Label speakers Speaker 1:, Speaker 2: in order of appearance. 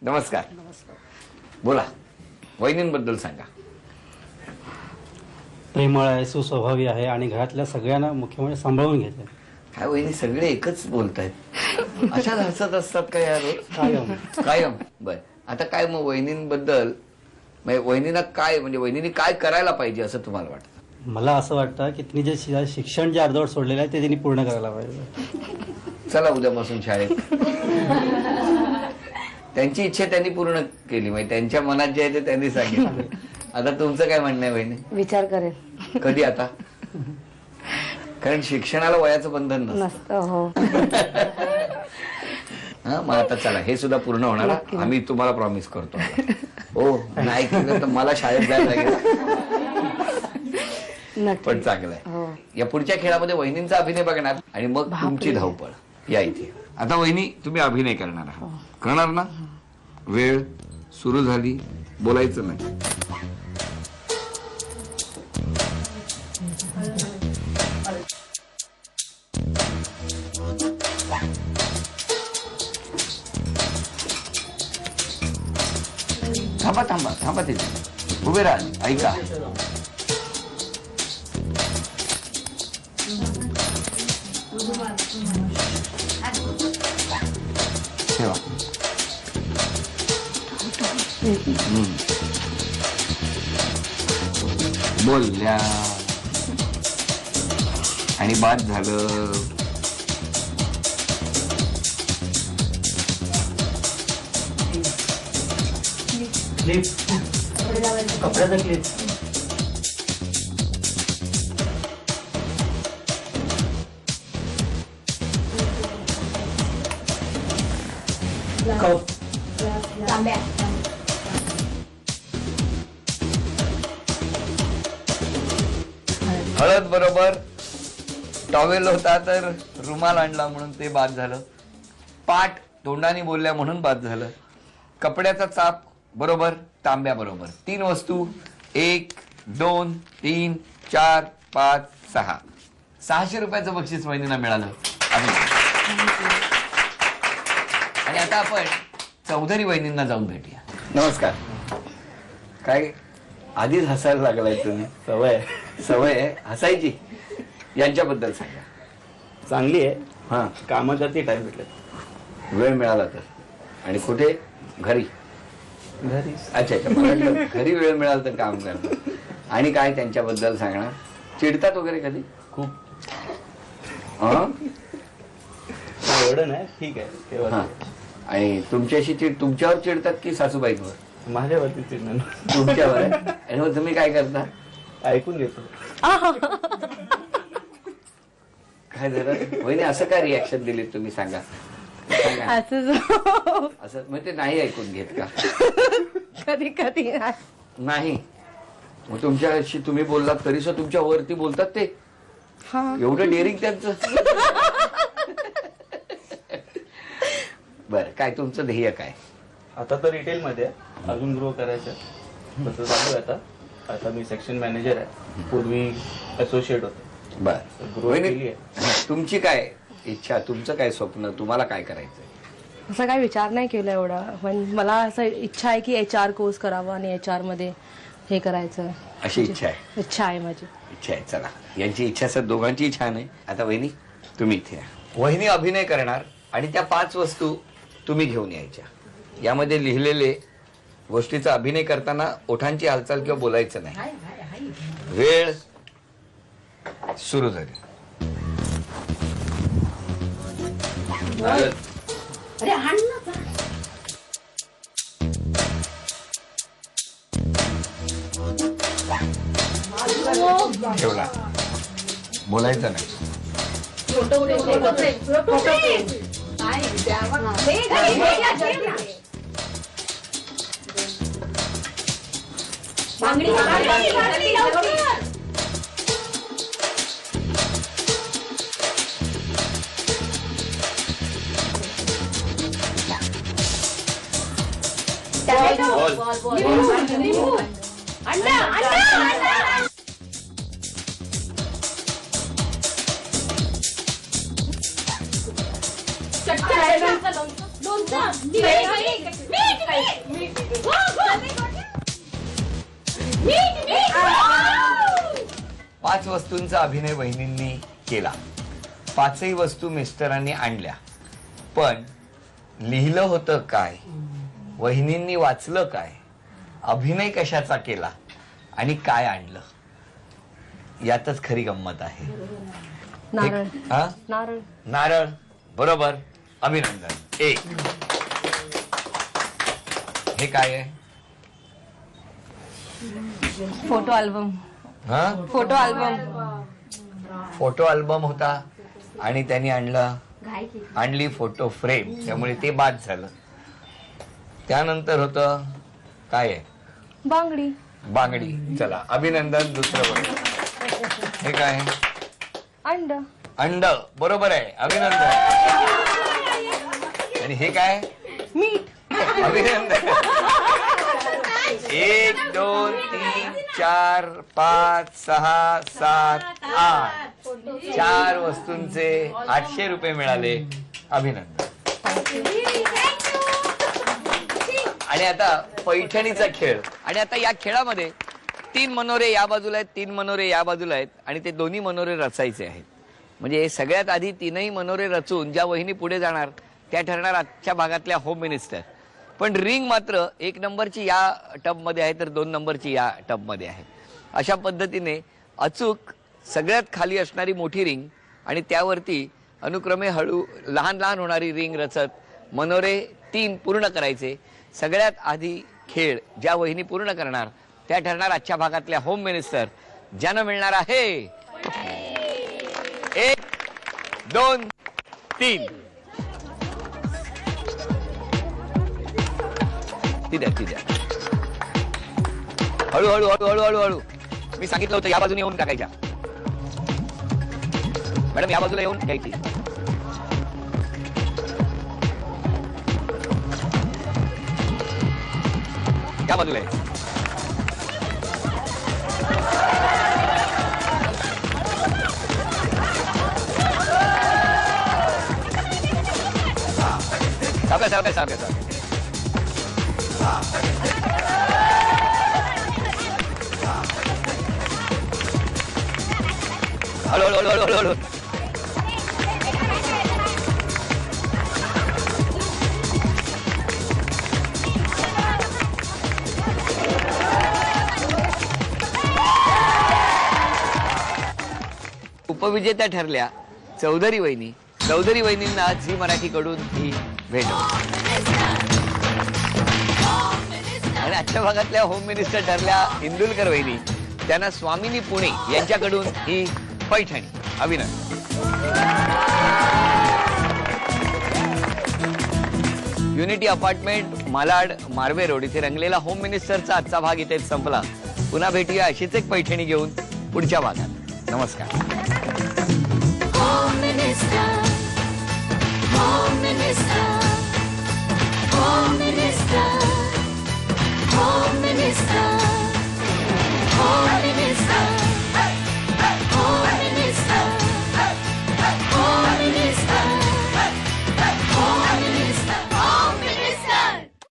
Speaker 1: नमस्कार. बोला, वहिनींबद्दल सांगा.
Speaker 2: प्रेमळ आहे, सुस्वभावी आहे आणि घरातल्या सगळ्यांना मुख्य म्हणजे सांभाळून घेते.
Speaker 1: काय वहिनी सगळे एकच बोलतायत, अशाच हसत असतात का यार?
Speaker 2: कायम
Speaker 1: कायम. बर, आता काय मग वहिनींबद्दल वहिनींना काय म्हणजे वहिनींनी काय करायला पाहिजे असं तुम्हाला वाटतं?
Speaker 2: मला असं वाटतं की तिने जे शिक्षण जे अर्धवट सोडलेलं आहे ते तिने पूर्ण करायला पाहिजे.
Speaker 1: चला उद्यापासून शाळेत. त्यांची इच्छा त्यांनी पूर्ण केली, म्हणजे त्यांच्या मनात जे आहे ते त्यांनी सांगितलं. आता तुमचं काय म्हणणं आहे वहिनी?
Speaker 3: विचार करेल.
Speaker 1: कधी आता? कारण शिक्षणाला वयाचं बंधन
Speaker 3: नसतं. हो.
Speaker 1: हा, मग आता चला हे सुद्धा पूर्ण होणार, आम्ही तुम्हाला प्रॉमिस करतो. हो, नाही केलं तर मला शाळेत जायला लागेल. पण चांगलं आहे. या पुढच्या खेळामध्ये वहिनींचा अभिनय बघणार आणि मग तुमची धावपळ. या इथे आता वहिनी तुम्ही अभिनय करणार आहात, करणार ना? वेळ सुरू झाली, बोलायचं नाही. थांबा थांबा थांबा, तिथे उभे राहा, ऐका. ठेवा. बोलल्या आणि बाद झालं.
Speaker 2: कपड्याचा क्लिप.
Speaker 1: हळद बरोबर टॉवेल होता तर रुमाल आणला म्हणून ते बाद झालं. पाठ तोंडाने बोलल्या म्हणून बाद झालं. कपड्याचा चाप बरोबर तांब्या बरोबर. 3 वस्तू 1 2 3 4 5 6. 600 रुपयाचं बक्षीस वहिनींना मिळालं. आणि आता आपण चौधरी वहिनींना जाऊन भेटूया. नमस्कार. काय आधीच हसायला लागलाय तुम्ही? सवय आहे हसायची. यांच्याबद्दल सांगा.
Speaker 2: चांगली आहे.
Speaker 1: हा,
Speaker 2: कामासाठी टाइम भेटले.
Speaker 1: वेळ मिळाला तर. आणि कुठे? घरी.
Speaker 2: घरी.
Speaker 1: अच्छा अच्छा, मला वाटलं घरी वेळ मिळाला तर काम करतात. आणि काय त्यांच्याबद्दल सांगणार? चिडतात वगैरे कधी?
Speaker 2: खूप.
Speaker 1: एवढं
Speaker 2: नाही, ठीक आहे.
Speaker 1: हा. आणि तुमच्याशी तुमच्यावर चिडतात की सासूबाईंवर?
Speaker 2: माझ्यावरती चिडणार.
Speaker 1: तुमच्यावर आहे. आणि मग तुम्ही काय करता?
Speaker 2: ऐकून घेतो.
Speaker 1: काय झालं वहिनी, असं काय रिॲक्शन दिली तुम्ही? सांगा. असं म्हणजे ते नाही ऐकून घेत का?
Speaker 3: कधी कधी
Speaker 1: नाही. मग तुमच्याशी तुम्ही बोललात तरी सुद्धा तुमच्या वरती बोलतात ते? एवढं डेअरिंग त्यांचं. बर, काय तुमचं ध्येय काय?
Speaker 2: आता तर रिटेल मध्ये अजून ग्रो करायचं तसं चालू आहे. आता मी सेक्शन मॅनेजर आहे. पूर्वी असोसिएट होतो.
Speaker 1: बर,
Speaker 2: ग्रो केली आहे.
Speaker 1: तुमची काय इच्छा, तुमचं काय स्वप्न, तुम्हाला काय करायचंय?
Speaker 3: असं काही विचार नाही केला एवढा, पण मला असं इच्छा आहे की HR कोर्स करावा आणि HR मध्ये हे करायचं.
Speaker 1: अशी इच्छा आहे?
Speaker 3: इच्छा आहे माझी.
Speaker 1: इच्छा आहे. चला, यांची इच्छा सर दोघांची छान आहे. आता वहिनी तुम्ही इथे या. वहिनी अभिनय करणार आणि त्या 5 वस्तू तुम्ही घेऊन यायच्या. यामध्ये लिहिलेले गोष्टीचा अभिनय करताना ओठांची हालचाल किंवा बोलायचं नाही. वेळ सुरू झाली. ठेवला. बोलायचं नाही. 5 वस्तूंचा अभिनय वहिनींनी केला. 5ही वस्तू मिस्टरांनी आणल्या. पण लिहिलं होतं काय, वहिनींनी वाचलं काय, अभिनय कशाचा केला आणि काय आणलं, यातच खरी गंमत आहे.
Speaker 3: नारळ.
Speaker 1: हा?
Speaker 3: नारळ.
Speaker 1: नारळ. बरोबर. अभिनंदन. 1. हे काय आहे?
Speaker 3: Photo album.
Speaker 1: हा?
Speaker 3: Photo album.
Speaker 1: फोटो अल्बम होता आणि त्यांनी आणली फोटो फ्रेम, त्यामुळे ते बाद झालं. त्यानंतर होतं काय आहे?
Speaker 3: बांगडी.
Speaker 1: बांगडी. चला, अभिनंदन. दुसरं बरोबर. हे काय?
Speaker 3: अंड.
Speaker 1: अंड. बरोबर आहे. अभिनंदन. आणि हे काय?
Speaker 3: मीठ.
Speaker 1: अभिनंदन. 1 2 3 4 5 6 7 8 4 वस्तूंचे 800 रुपये मिळाले. अभिनंदन. आणि आता पैठणीचा खेळ. आणि आता या खेळामध्ये 3 मनोरे या बाजूला आहेत, 3 मनोरे या बाजूला आहेत आणि ते दोन्ही मनोरे रचायचे आहेत. म्हणजे सगळ्यात आधी 3ही मनोरे रचून ज्या वहिनी पुढे जाणार त्या ठरणार आजच्या भागातल्या होम मिनिस्टर. पण रिंग मात्र 1 नंबरची या टबमध्ये आहे तर 2 नंबरची या टबमध्ये आहे. अशा पद्धतीने अचूक सगळ्यात खाली असणारी मोठी रिंग आणि त्यावरती अनुक्रमे हळू लहान लहान होणारी रिंग रचत मनोरे 3 पूर्ण करायचे. सगळ्यात आधी खेळ ज्या वहिनी पूर्ण करणार त्या ठरणार आजच्या भागातल्या होम मिनिस्टर, ज्यांना मिळणार आहे 1 2 3. ती द्या. हळू हळू हळू हळू हळू हळू. मी सांगितलं होतं या बाजूने येऊन टाकायच्या. मॅडम या बाजूला येऊन घ्यायची. या बाजूला आहे. सावकाश. हळू. उपविजेत्या ठरल्या चौधरी वहिनी. चौधरी वहिनींना झी मराठीकडून ही भेट. आणि आजच्या भागातल्या होम मिनिस्टर ठरल्या इंदुलकर वहिनी. त्यांना स्वामिनी पुणे यांच्याकडून ही पैठणी. अभिनंदन. Unity apartment, Malad, Marve road इथे रंगलेला होम मिनिस्टरचा आजचा भाग इथे संपला. पुन्हा भेटूया अशीच एक पैठणी घेऊन पुढच्या भागात. नमस्कार.
Speaker 4: Home Minister, Home Minister, Home Minister.